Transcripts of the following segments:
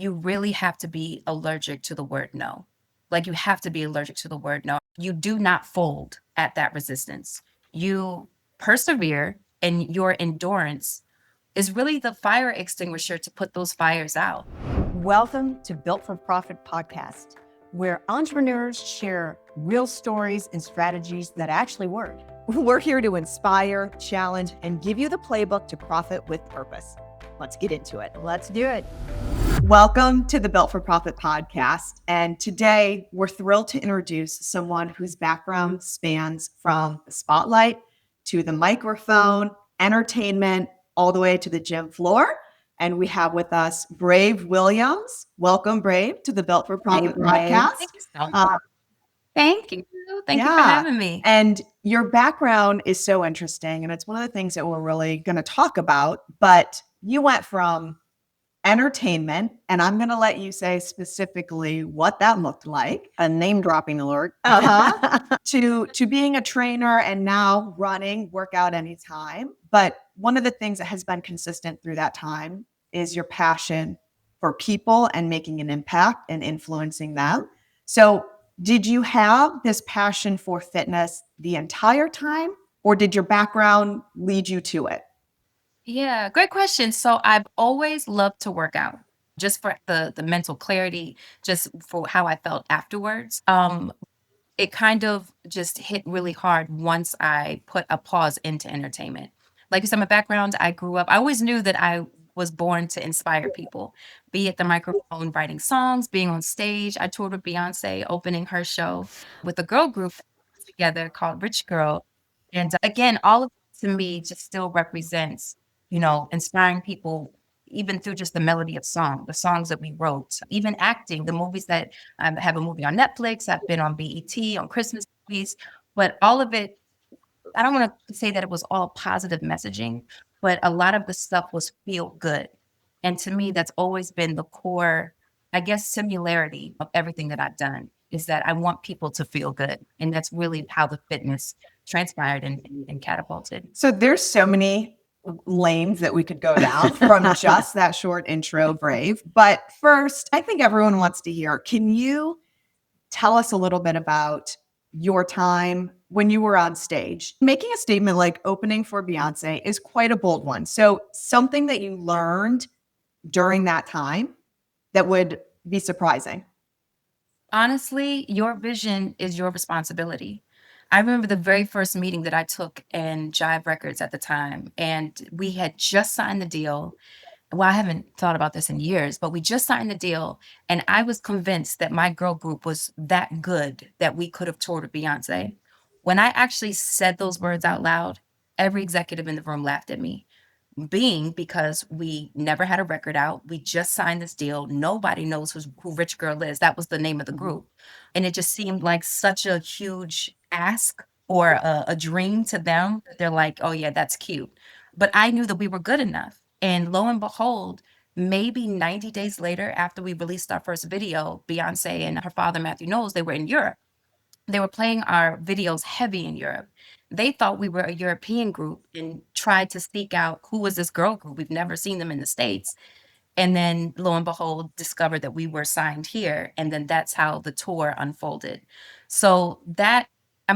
you really have to be allergic to the word no. Like you have to be allergic to the word no. You do not fold at that resistance. You persevere, and your endurance is really the fire extinguisher to put those fires out. Welcome to Built for Profit podcast, where entrepreneurs share real stories and strategies that actually work. We're here to inspire, challenge, and give you the playbook to profit with purpose. Let's get into it. Let's do it. Welcome to the Built for Profit podcast. And today we're thrilled to introduce someone whose background spans from the spotlight to the microphone, entertainment, all the way to the gym floor. And we have with us Brave Williams. Welcome, Brave, to the Built for Profit podcast. Thank you so much. Thank you. Thank you for Yeah. having me. And your background is so interesting. And it's one of the things that we're really going to talk about. But you went from entertainment, and I'm going to let you say specifically what that looked like. A name dropping alert. To being a trainer and now running Workout Anytime. But one of the things that has been consistent through that time is your passion for people and making an impact and influencing them. So did you have this passion for fitness the entire time, or did your background lead you to it? Yeah, great question. So I've always loved to work out just for the mental clarity, just for how I felt afterwards. It kind of just hit really hard once I put a pause into entertainment. Like you said, my background, I grew up, I always knew that I was born to inspire people, be it the microphone, writing songs, being on stage. I toured with Beyoncé, opening her show with a girl group together called Rich Girl. And again, all of it to me just still represents, inspiring people, even through just the melody of song, the songs that we wrote, even acting, the movies that I have a movie on Netflix, I've been on BET, on Christmas movies, but all of it, I don't want to say that it was all positive messaging, but a lot of the stuff was feel good. And to me, that's always been the core, I guess, similarity of everything that I've done is that I want people to feel good. And that's really how the fitness transpired and catapulted. So there's so many lanes that we could go down from just that short intro, Brave. But first, I think everyone wants to hear, can you tell us a little bit about your time when you were on stage? Making a statement like opening for Beyoncé is quite a bold one. So something that you learned during that time that would be surprising. Honestly, your vision is your responsibility. I remember the very first meeting that I took in Jive Records at the time, and we had just signed the deal. Well, I haven't thought about this in years, but we just signed the deal, and I was convinced that my girl group was that good that we could have toured with Beyoncé. When I actually said those words out loud, every executive in the room laughed at me, being because we never had a record out. We just signed this deal. Nobody knows who Rich Girl is. That was the name of the group. And it just seemed like such a huge ask or a dream to them. They're like, oh, yeah, that's cute. But I knew that we were good enough. And lo and behold, maybe 90 days later, after we released our first video, Beyonce and her father, Matthew Knowles, they were in Europe. They were playing our videos heavy in Europe. They thought we were a European group and tried to seek out who was this girl group. We've never seen them in the States. And then lo and behold, discovered that we were signed here. And then that's how the tour unfolded. So I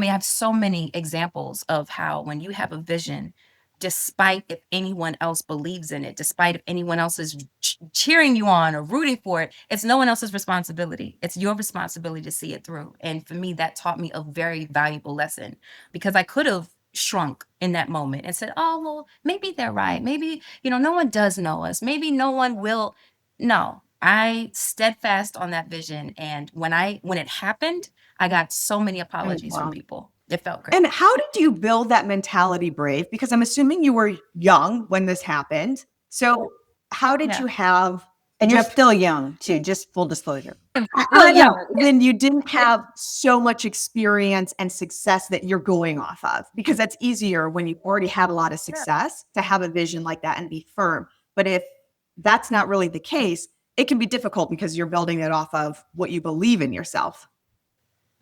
have so many examples of how when you have a vision, despite if anyone else believes in it, despite if anyone else is cheering you on or rooting for it, it's no one else's responsibility. It's your responsibility to see it through. And for me, that taught me a very valuable lesson because I could have shrunk in that moment and said, oh, well, maybe they're right. Maybe, no one does know us. Maybe no one will. No, I steadfast on that vision. And when it happened, I got so many apologies from people. It felt great. And how did you build that mentality, Brave? Because I'm assuming you were young when this happened. So how did you have... And you're still young, too, just full disclosure. Then you didn't have so much experience and success that you're going off of, because that's easier when you already have a lot of success to have a vision like that and be firm. But if that's not really the case, it can be difficult because you're building it off of what you believe in yourself.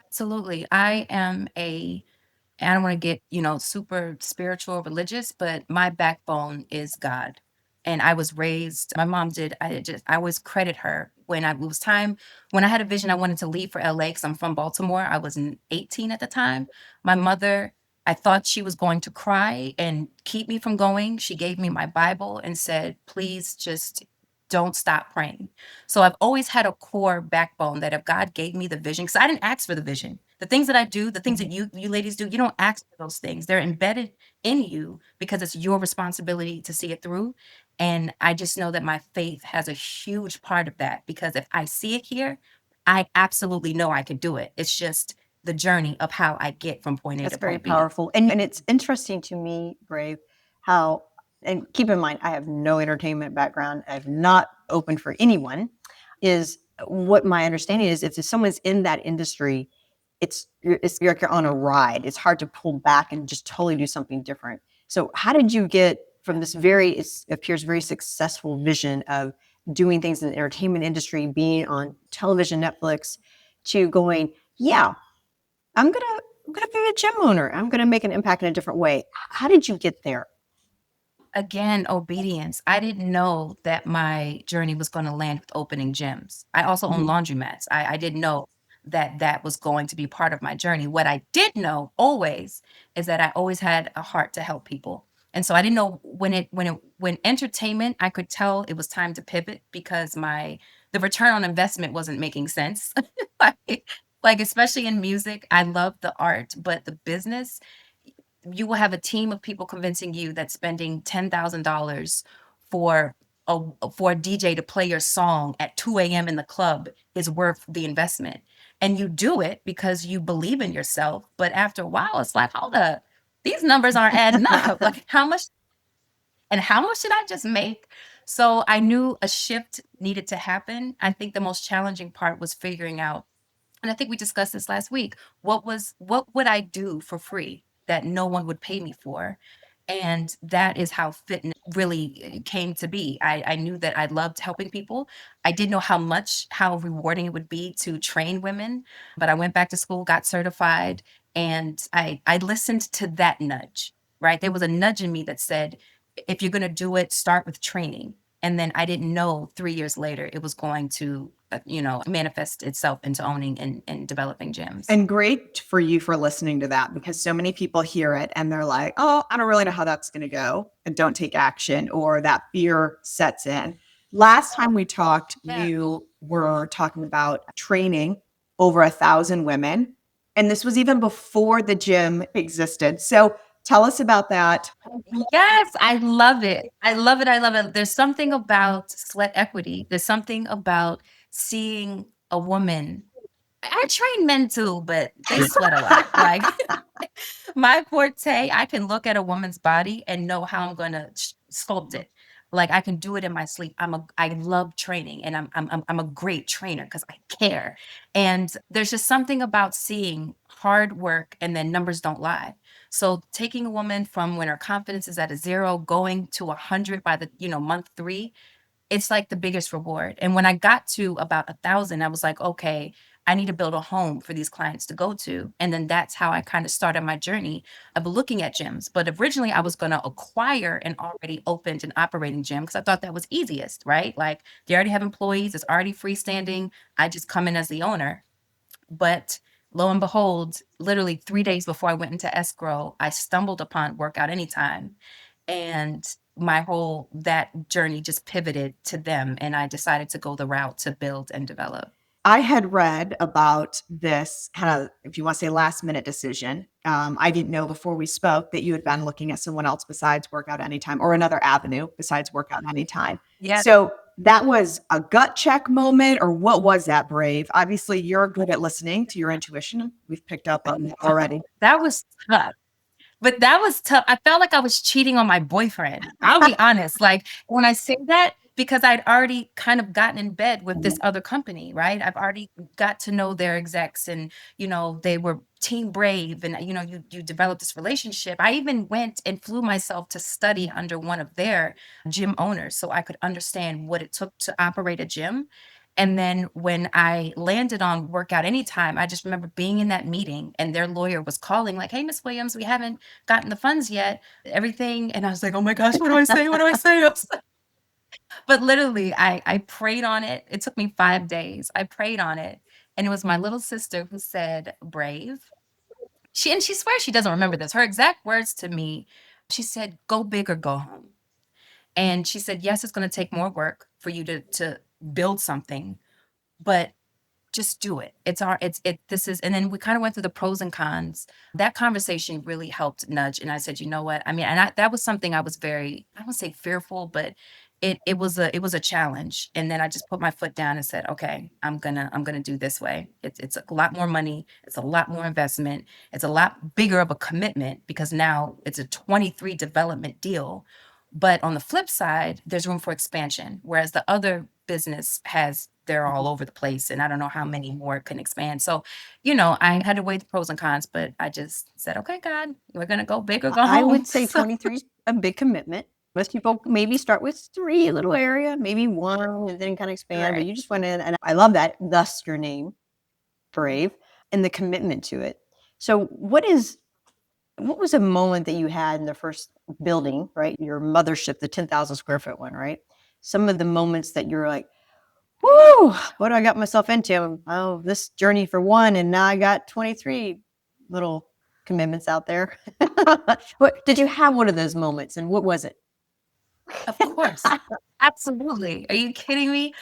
Absolutely. I don't want to get, super spiritual, religious, but my backbone is God. And I was raised, my mom did, I always credit her it was time, when I had a vision, I wanted to leave for LA because I'm from Baltimore. I was 18 at the time. My mother, I thought she was going to cry and keep me from going. She gave me my Bible and said, please just don't stop praying. So I've always had a core backbone that if God gave me the vision, because I didn't ask for the vision. The things that I do, the things that you ladies do, you don't ask for those things. They're embedded in you because it's your responsibility to see it through. And I just know that my faith has a huge part of that because if I see it here, I absolutely know I could do it. It's just the journey of how I get from point A That's to very point B. powerful. And it's interesting to me, Brave, how, and keep in mind, I have no entertainment background. I've not opened for anyone. Is what my understanding is, if someone's in that industry, it's like you're on a ride. It's hard to pull back and just totally do something different. So how did you get from this it appears very successful vision of doing things in the entertainment industry, being on television, Netflix, to going, yeah, I'm gonna be a gym owner. I'm gonna make an impact in a different way. How did you get there? Again, obedience. I didn't know that my journey was going to land with opening gyms. I also own Mhm. laundromats. I didn't know that that was going to be part of my journey. What I did know always is that I always had a heart to help people. And so I didn't know when entertainment, I could tell it was time to pivot because the return on investment wasn't making sense. like, like especially in music, I love the art, but the business, you will have a team of people convincing you that spending $10,000 for a DJ to play your song at 2 a.m. in the club is worth the investment. And you do it because you believe in yourself. But after a while, it's like, hold up, these numbers aren't adding up. Like how much did I just make? So I knew a shift needed to happen. I think the most challenging part was figuring out, and I think we discussed this last week. What would I do for free that no one would pay me for? And that is how fitness really came to be. I knew that I loved helping people. I didn't know how rewarding it would be to train women, but I went back to school, got certified, and I listened to that nudge, right? There was a nudge in me that said, if you're going to do it, start with training. And then I didn't know 3 years later it was going to, manifest itself into owning and developing gyms. And great for you for listening to that because so many people hear it and they're like, oh, I don't really know how that's going to go and don't take action or that fear sets in. Last time we talked, Yeah. you were talking about training over 1,000 women. And this was even before the gym existed. So tell us about that. Yes, I love it. I love it. I love it. There's something about sweat equity. There's something about seeing a woman. I train men too, but they sweat a lot. Like my forte, I can look at a woman's body and know how I'm gonna sculpt it. Like I can do it in my sleep. I love training, and I'm a great trainer because I care. And there's just something about seeing hard work and then numbers don't lie. So taking a woman from when her confidence is at a zero, going to 100 by the month three, it's like the biggest reward. And when I got to about 1,000, I was like, okay, I need to build a home for these clients to go to. And then that's how I kind of started my journey of looking at gyms. But originally, I was going to acquire an already opened and operating gym because I thought that was easiest, right? Like they already have employees, it's already freestanding. I just come in as the owner. But lo and behold, literally 3 days before I went into escrow, I stumbled upon Workout Anytime. And my whole that journey just pivoted to them. And I decided to go the route to build and develop. I had read about this kind of, if you want to say, last minute decision. I didn't know before we spoke that you had been looking at someone else besides Workout Anytime or another avenue besides Workout Anytime. Yeah. So that was a gut check moment, or what was that, Brave? Obviously, you're good at listening to your intuition. We've picked up on that already. That was tough. But that was tough. I felt like I was cheating on my boyfriend. I'll be honest. Like when I say that, because I'd already kind of gotten in bed with this other company, right? I've already got to know their execs and, they were team brave and, you develop this relationship. I even went and flew myself to study under one of their gym owners so I could understand what it took to operate a gym. And then when I landed on Workout Anytime, I just remember being in that meeting and their lawyer was calling like, hey, Miss Williams, we haven't gotten the funds yet, everything. And I was like, oh my gosh, what do I say? What do I say? But literally, I prayed on it. It took me 5 days. I prayed on it, and it was my little sister who said, "Brave." She swears she doesn't remember this. Her exact words to me, she said, "Go big or go home." And she said, "Yes, it's gonna take more work for you to build something, but just do it. It's our it's it this is." And then we kind of went through the pros and cons. That conversation really helped nudge. And I said, you know what? I mean, and that was something I was very, I won't say fearful, but it was a challenge. And then I just put my foot down and said, okay, I'm gonna do this way. It's a lot more money, it's a lot more investment, it's a lot bigger of a commitment because now it's a 23 development deal. But on the flip side, there's room for expansion. Whereas the other business has, they're all over the place, and I don't know how many more can expand. So, I had to weigh the pros and cons, but I just said, okay, God, we're gonna go big or go I home. would say 23 is a big commitment. Most people maybe start with 3, a little area, maybe 1, and then kind of expand. But Right. you just went in, and I love that. Thus, your name, Brave, and the commitment to it. So, what was a moment that you had in the first building, right? Your mothership, the 10,000 square foot one, right? Some of the moments that you're like, whoo, what I got myself into? Oh, this journey for one, and now I got 23 little commitments out there. What did you have one of those moments, and what was it? Of course. Absolutely. Are you kidding me?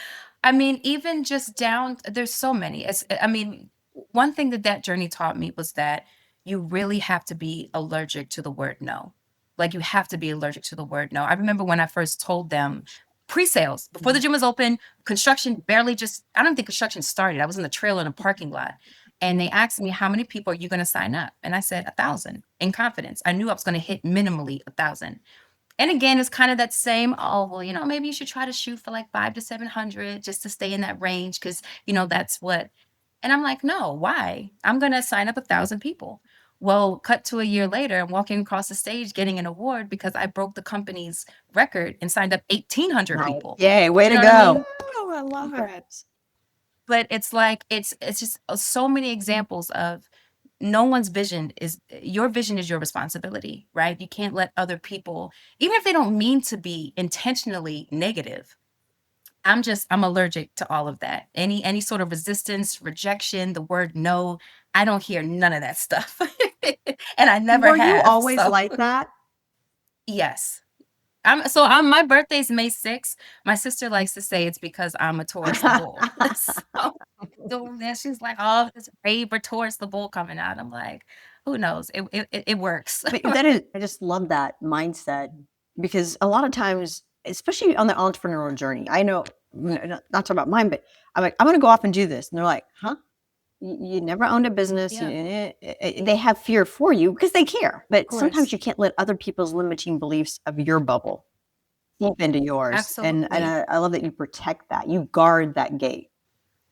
I mean, even just down, there's so many. I mean, one thing that that journey taught me was that you really have to be allergic to the word no. Like, you have to be allergic to the word no. I remember when I first told them pre-sales, before the gym was open, construction barely just, I don't think construction started. I was in the trailer in a parking lot. And they asked me, how many people are you going to sign up? And I said, 1,000 in confidence. I knew I was going to hit minimally 1,000. And again, it's kind of that same, oh, well, maybe you should try to shoot for like 5 to 700 just to stay in that range because, that's what. And I'm like, no, why? I'm going to sign up 1,000 people. Well, cut to a year later, I'm walking across the stage getting an award because I broke the company's record and signed up 1,800 Right. people. Yay, way Do you to know what I go. mean? Oh, I love it. But it's like, it's just so many examples of no one's vision is your vision is your responsibility, right? You can't let other people, even if they don't mean to be intentionally negative. I'm allergic to all of that. Any sort of resistance, rejection, the word no, I don't hear none of that stuff. And I never Were you have. always So, like that? yes. I'm my birthday's May 6th. My sister likes to say it's because I'm a Taurus the bull. So then she's like, "Oh, this Raver towards the bull coming out." I'm like, "Who knows? It works." But that is, I just love that mindset because a lot of times, especially on the entrepreneurial journey, I know, not talking about mine, but I'm like, I'm going to go off and do this. And they're like, huh? You never owned a business. Yeah, They have fear for you because they care. of But sometimes course. you can't let other people's limiting beliefs of your bubble seep into yours. And Absolutely. I love that you protect that. You guard that gate.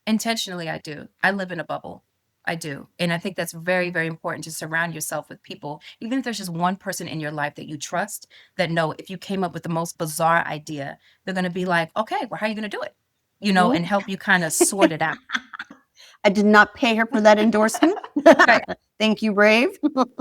Intentionally, I do. I live in a bubble. I do. And I think that's very, very important to surround yourself with people, even if there's just one person in your life that you trust, that know if you came up with the most bizarre idea, they're going to be like, okay, well, how are you going to do it? And Mhm. help you kind of sort it out. I did not pay her for that endorsement. Right. Thank you, Brave.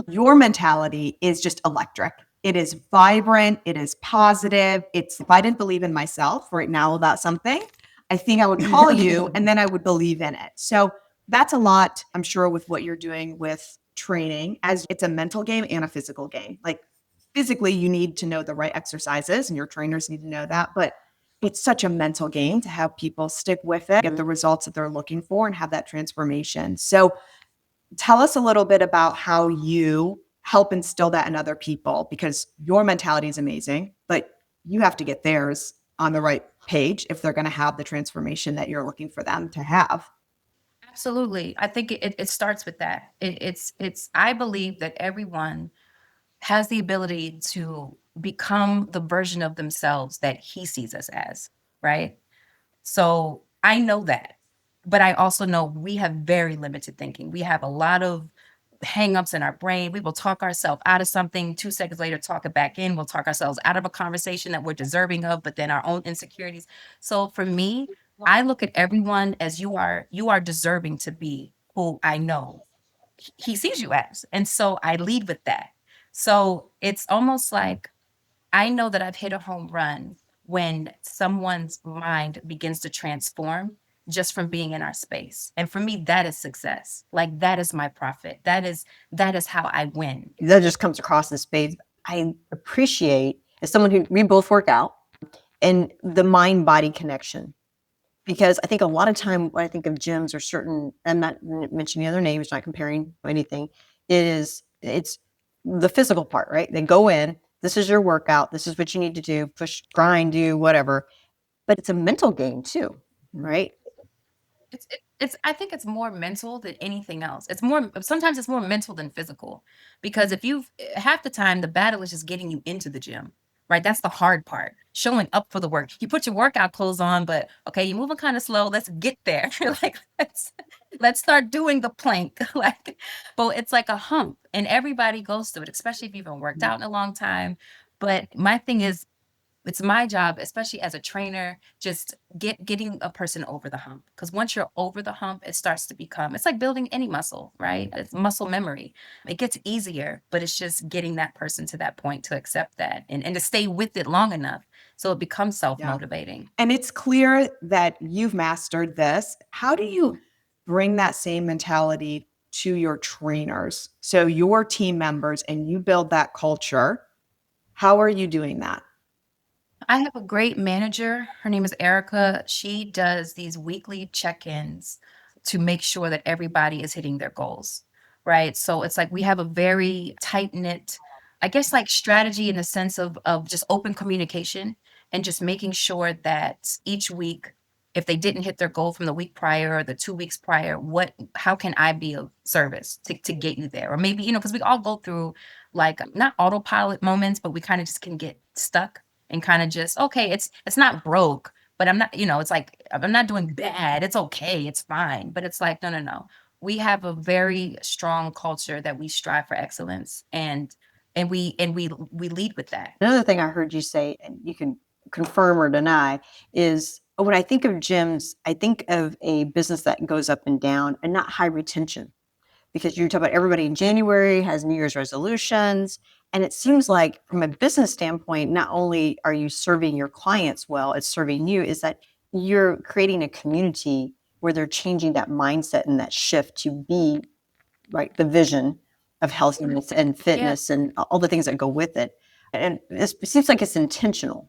Your mentality is just electric. It is vibrant. It is positive. It's, if I didn't believe in myself right now about something, I think I would call you and then I would believe in it. So that's a lot, I'm sure, with what you're doing with training, as it's a mental game and a physical game. Like, physically, you need to know the right exercises and your trainers need to know that. But it's such a mental game to have people stick with it, get the results that they're looking for, and have that transformation. So tell us a little bit about how you help instill that in other people, because your mentality is amazing, but you have to get theirs on the right page if they're going to have the transformation that you're looking for them to have. Absolutely. I think it starts with that. I believe that everyone has the ability to become the version of themselves that he sees us as, right? So I know that, but I also know we have very limited thinking. We have a lot of hangups in our brain. We will talk ourselves out of something, 2 seconds later, talk it back in. We'll talk ourselves out of a conversation that we're deserving of, but then our own insecurities. So for me, I look at everyone as you are deserving to be who I know he sees you as. And so I lead with that. So it's almost like I know that I've hit a home run when someone's mind begins to transform just from being in our space. And for me, that is success. Like that is my profit. That is how I win. That just comes across in spades. I appreciate, as someone who, we both work out, and the mind body connection. Because I think a lot of time when I think of gyms or certain, I'm not mentioning other names, not comparing anything, it's the physical part, right? They go in, this is your workout, this is what you need to do, push, grind, do whatever. But it's a mental game too, right? It's I think it's more mental than anything else. It's more sometimes it's more mental than physical because if you've half the time the battle is just getting you into the gym, right? That's the hard part. Showing up for the work. You put your workout clothes on, but okay, you're moving kind of slow. Let's get there. Like let's start doing the plank. Like, but it's like a hump, and everybody goes through it, especially if you've been worked out in a long time. But my thing is it's my job, especially as a trainer, just getting a person over the hump. Because once you're over the hump, it starts to become, it's like building any muscle, right? It's muscle memory. It gets easier, but it's just getting that person to that point to accept that and to stay with it long enough so it becomes Yeah. self-motivating. And it's clear that you've mastered this. How do you bring that same mentality to your trainers? So your team members and you build that culture. How are you doing that? I have a great manager. Her name is Erica. She does these weekly check-ins to make sure that everybody is hitting their goals, right? So it's like we have a very tight-knit, I guess, like strategy in the sense of just open communication and just making sure that each week, if they didn't hit their goal from the week prior or the 2 weeks prior, how can I be of service to get you there? Or maybe, because we all go through like not autopilot moments, but we kind of just can get stuck and kind of just okay, it's not broke, but I'm not, it's like I'm not doing bad. It's okay, it's fine. But it's like, no, no, no. We have a very strong culture that we strive for excellence and we lead with that. Another thing I heard you say, and you can confirm or deny, is when I think of gyms, I think of a business that goes up and down and not high retention. Because you talk about everybody in January has New Year's resolutions. And it seems like from a business standpoint, not only are you serving your clients well, it's serving you, is that you're creating a community where they're changing that mindset and that shift to be right the vision of healthiness and Yeah. fitness and all the things that go with it. And it seems like it's intentional.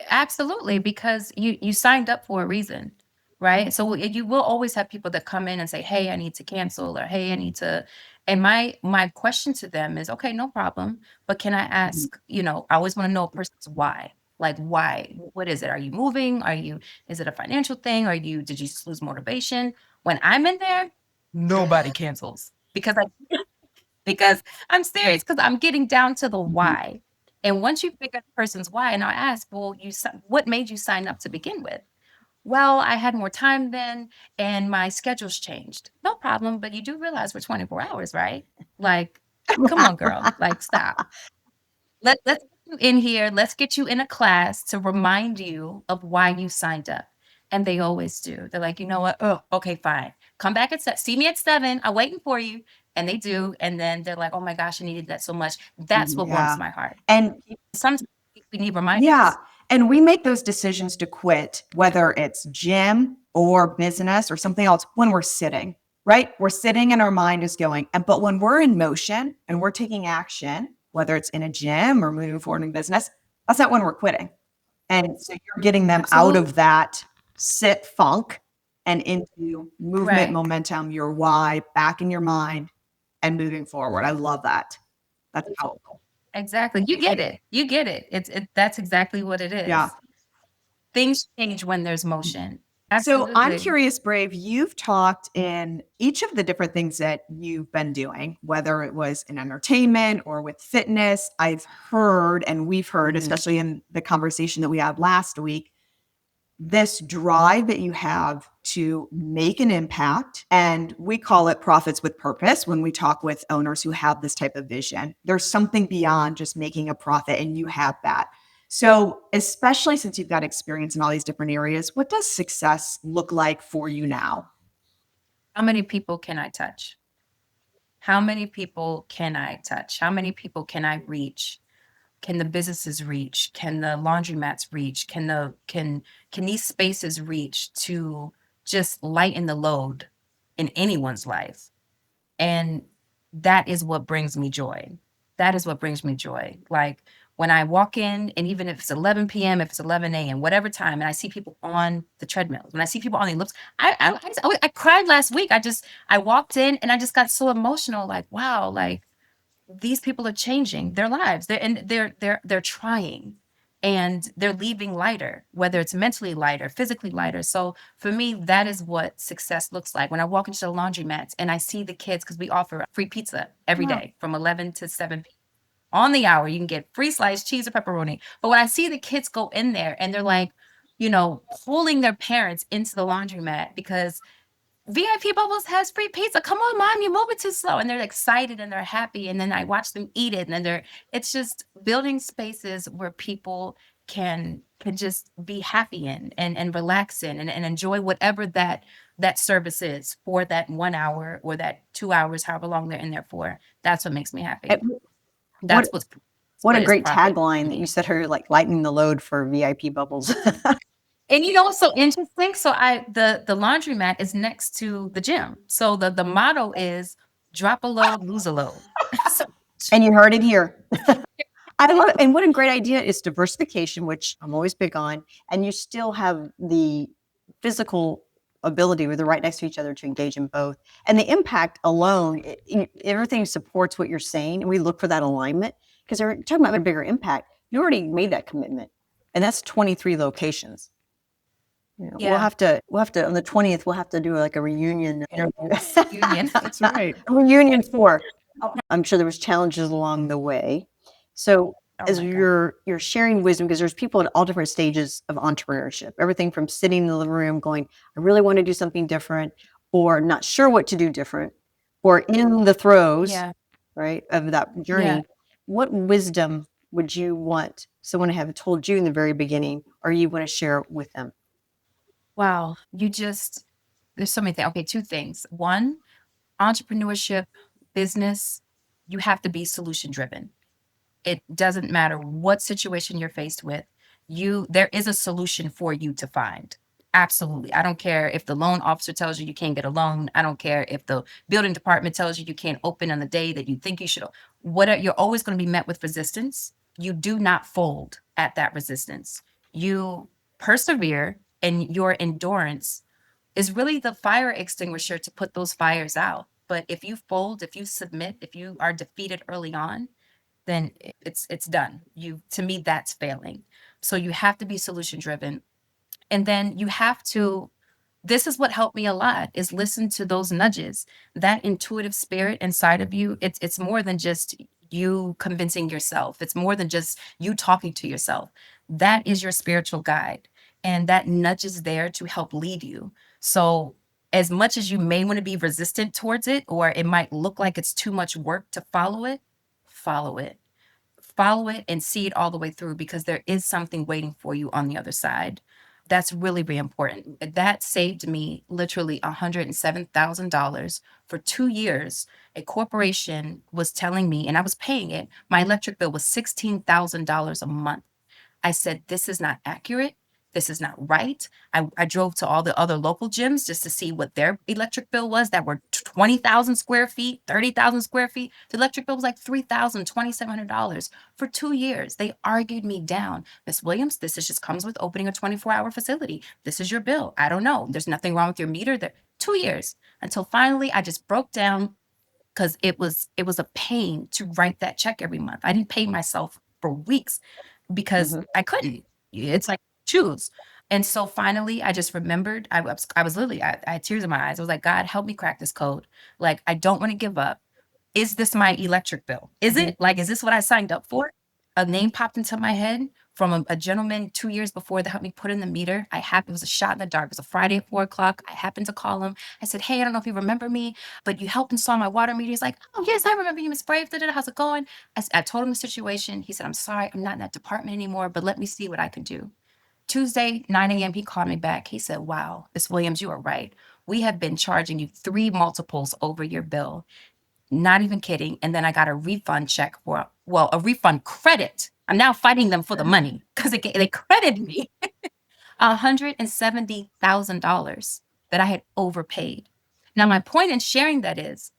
Absolutely, because you signed up for a reason, right? So you will always have people that come in and say, "Hey, I need to cancel," or "Hey, I need to." And my question to them is, "Okay, no problem, but can I Mhm. ask? I always want to know a person's why. Like, why? What is it? Are you moving? Are you? Is it a financial thing? Did you just lose motivation?" When I'm in there, nobody cancels because I'm serious, because I'm getting down to the Mhm. why. And once you figure out the person's why, and I ask, well, what made you sign up to begin with? Well, I had more time then and my schedule's changed. No problem, but you do realize we're 24 hours, right? Like, come on, girl. Like, stop. Let's get you in here. Let's get you in a class to remind you of why you signed up. And they always do. They're like, you know what? Oh, okay, fine. Come back at see me at 7. I'm waiting for you. And they do. And then they're like, oh my gosh, I needed that so much. That's what warms Yeah. my heart. And Sometimes we need yeah. reminders. And we make those decisions to quit, whether it's gym or business or something else, when we're sitting, right? We're sitting and our mind is going. But when we're in motion and we're taking action, whether it's in a gym or moving forward in business, that's not when we're quitting. And so you're getting them out Absolutely. of that sit funk and into movement, Right. momentum, your why, back in your mind and moving forward. I love that. That's powerful. Exactly. You get it. You get it. That's exactly what it Yeah. is. Things change when there's motion. So I'm Absolutely. curious, Brave, you've talked in each of the different things that you've been doing, whether it was in entertainment or with fitness. I've heard, and we've heard, Mhm. especially in the conversation that we had last week, this drive that you have to make an impact. And we call it profits with purpose when we talk with owners who have this type of vision. There's something beyond just making a profit, and you have that. So, especially since you've got experience in all these different areas, what does success look like for you now? How many people can I touch? How many people can I touch? How many people can I reach? can the businesses reach? Can the laundromats reach? Can these spaces reach to just lighten the load in anyone's life? And that is what brings me joy. That is what brings me joy. Like when I walk in, and even if it's 11 p.m., if it's 11 a.m., whatever time, and I see people on the treadmills, when I see people on the ellipse, I cried last week. I walked in and I just got so emotional. Like, wow, like these people are changing their lives. They're trying, and they're leaving lighter, whether it's mentally lighter, physically lighter. So for me, that is what success looks like. When I walk into the laundromats and I see the kids, because we offer free pizza every Wow. day from 11 to 7 on the hour. You can get free sliced cheese or pepperoni. But when I see the kids go in there and they're like, pulling their parents into the laundromat because VIP Bubbles has free pizza. Come on, mom, you move it too slow. And they're excited and they're happy. And then I watch them eat it. And then it's just building spaces where people can just be happy in and relax in and enjoy whatever that service is for that 1 hour or that 2 hours, however long they're in there for. That's what makes me happy. And what That's what a what is great profit. tagline that you said her like lightening the load for VIP bubbles. And you know what's so interesting? So the laundromat is next to the gym. So the motto is drop a load, lose a load. So And you heard it here. I love it. And what a great idea is diversification, which I'm always big on. And you still have the physical ability where they're right next to each other to engage in both. And the impact alone, everything supports what you're saying. And we look for that alignment because they're talking about a bigger impact. You already made that commitment. And that's 23 locations. We'll yeah, have to on the 20th, we'll have to do like a reunion interview. union. That's right. A reunion for. I'm sure there was challenges along the way. So Oh as my God. you're sharing wisdom, because there's people at all different stages of entrepreneurship, everything from sitting in the living room going, I really want to do something different, or not sure what to do different, or in the throes, Yeah, right, of that yeah. journey. What wisdom would you want someone to have told you in the very beginning, or you want to share with them? Wow. There's so many things. Okay, two things. One, entrepreneurship, business, you have to be solution driven. It doesn't matter what situation you're faced with. There is a solution for you to find. Absolutely. I don't care if the loan officer tells you you can't get a loan. I don't care if the building department tells you you can't open on the day that you think you should. You're always going to be met with resistance. You do not fold at that resistance. You persevere, and your endurance is really the fire extinguisher to put those fires out. But if you fold, if you submit, if you are defeated early on, then it's done. To me, that's failing. So you have to be solution driven. And then you have to, this is what helped me a lot, is listen to those nudges. That intuitive spirit inside of you, it's more than just you convincing yourself. It's more than just you talking to yourself. That is your spiritual guide. And that nudge is there to help lead you. So as much as you may want to be resistant towards it, or it might look like it's too much work to follow it, follow it. Follow it and see it all the way through, because there is something waiting for you on the other side. That's really, really important. That saved me literally $107,000 for 2 years. A corporation was telling me, and I was paying it, my electric bill was $16,000 a month. I said, this is not accurate. This is not right. I drove to all the other local gyms just to see what their electric bill was that were 20,000 square feet, 30,000 square feet. The electric bill was like $3,000, $2,700 for 2 years. They argued me down. Miss Williams, just comes with opening a 24-hour facility. This is your bill. I don't know. There's nothing wrong with your meter. 2 years until finally I just broke down, because it was a pain to write that check every month. I didn't pay myself for weeks because Mhm. I couldn't. It's like choose. And so finally, I just remembered. I was literally, I had tears in my eyes. I was like, God, help me crack this code. Like, I don't want to give up. Is this my electric bill? Is Mhm. it like, is this what I signed up for? A name popped into my head from a gentleman 2 years before that helped me put in the meter. It was a shot in the dark. It was a Friday at 4 o'clock. I happened to call him. I said, hey, I don't know if you remember me, but you helped install my water meter. He's like, oh, yes, I remember you, Miss Brave. How's it going? I told him the situation. He said, I'm sorry, I'm not in that department anymore, but let me see what I can do. Tuesday, 9 a.m., he called me back. He said, wow, Miss Williams, you are right. We have been charging you 3 multiples over your bill. Not even kidding. And then I got a refund check a refund credit. I'm now fighting them for the money because they credited me $170,000 that I had overpaid. Now, my point in sharing that is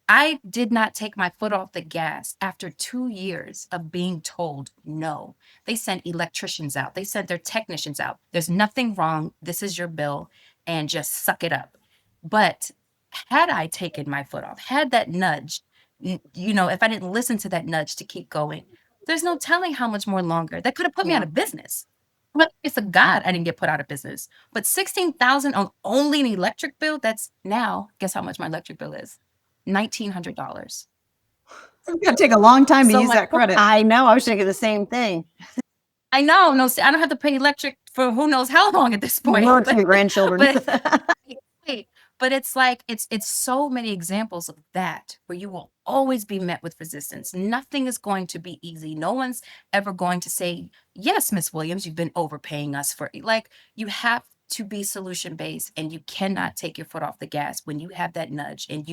I did not take my foot off the gas after 2 years of being told no. They sent electricians out, they sent their technicians out. There's nothing wrong. This is your bill, and just suck it up. But had I taken my foot off, had that nudge, if I didn't listen to that nudge to keep going, there's no telling how much more longer that could have put me out of business. But it's a God I didn't get put out of business. But 16,000 on only an electric bill, that's now, guess how much my electric bill is? $1,900. It's gonna take a long time to So use that credit. I know. I was thinking the same thing. I know, no, see, I don't have to pay electric for who knows how long at this point. Well, it's my grandchildren. Wait, but it's like it's so many examples of that where you will always be met with resistance. Nothing is going to be easy. No one's ever going to say, "Yes, Miss Williams, you've been overpaying us for," like, you have to be solution based, and you cannot take your foot off the gas when you have that nudge and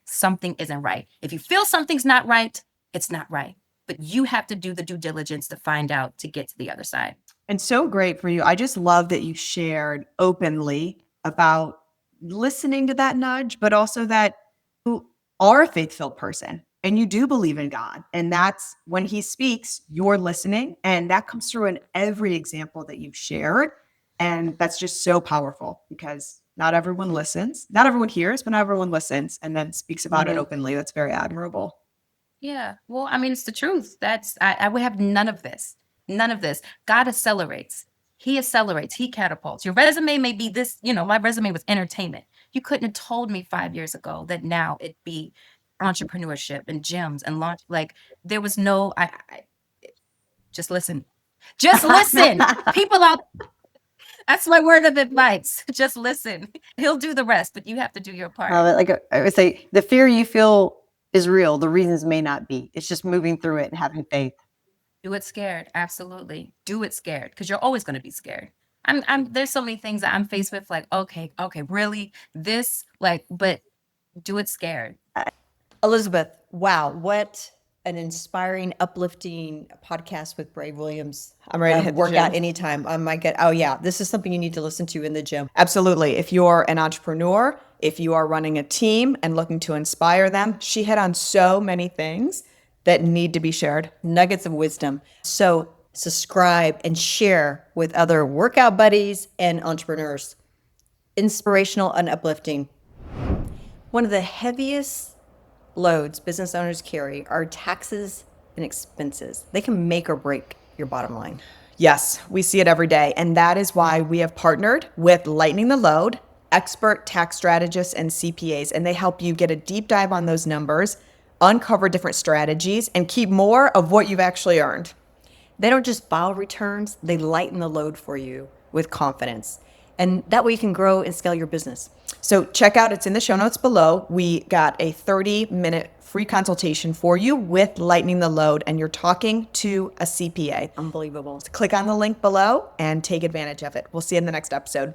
something isn't right. If you feel something's not right, it's not right. But you have to do the due diligence to find out to get to the other side. And so great for you. I just love that you shared openly about listening to that nudge, but also that you are a faith-filled person and you do believe in God. And that's when he speaks, you're listening. And that comes through in every example that you've shared. And that's just so powerful because not everyone listens. Not everyone hears, but not everyone listens and then speaks about it openly. That's very admirable. Yeah. Well, I mean, it's the truth. I would have none of this. None of this. God accelerates. He accelerates. He catapults. Your resume may be this, my resume was entertainment. You couldn't have told me 5 years ago that now it'd be entrepreneurship and gyms and launch. Like, there was no, just listen. Just listen. People out, that's my word of advice. Just listen. He'll do the rest, but you have to do your part. Like I would say, the fear you feel is real. The reasons may not be. It's just moving through it and having faith. Do it scared. Absolutely. Do it scared, because you're always going to be scared. There's so many things that I'm faced with, like, okay, really? This, like, but do it scared. Elizabeth, wow, what an inspiring, uplifting podcast with Brave Williams. I'm ready to hit the work out gym. anytime. I might get, oh yeah, this is something you need to listen to in the gym. Absolutely. If you're an entrepreneur, if you are running a team and looking to inspire them, she hit on so many things that need to be shared. Nuggets of wisdom. So subscribe and share with other workout buddies and entrepreneurs. Inspirational and uplifting. One of the heaviest loads business owners carry are taxes and expenses. They can make or break your bottom line. Yes, we see it every day. And that is why we have partnered with Lightening the Load, expert tax strategists and CPAs, and they help you get a deep dive on those numbers, uncover different strategies, and keep more of what you've actually earned. They don't just file returns, they lighten the load for you with confidence. And that way you can grow and scale your business. So check out, it's in the show notes below. We got a 30-minute free consultation for you with Lightening the Load, and you're talking to a CPA. Unbelievable. Click on the link below and take advantage of it. We'll see you in the next episode.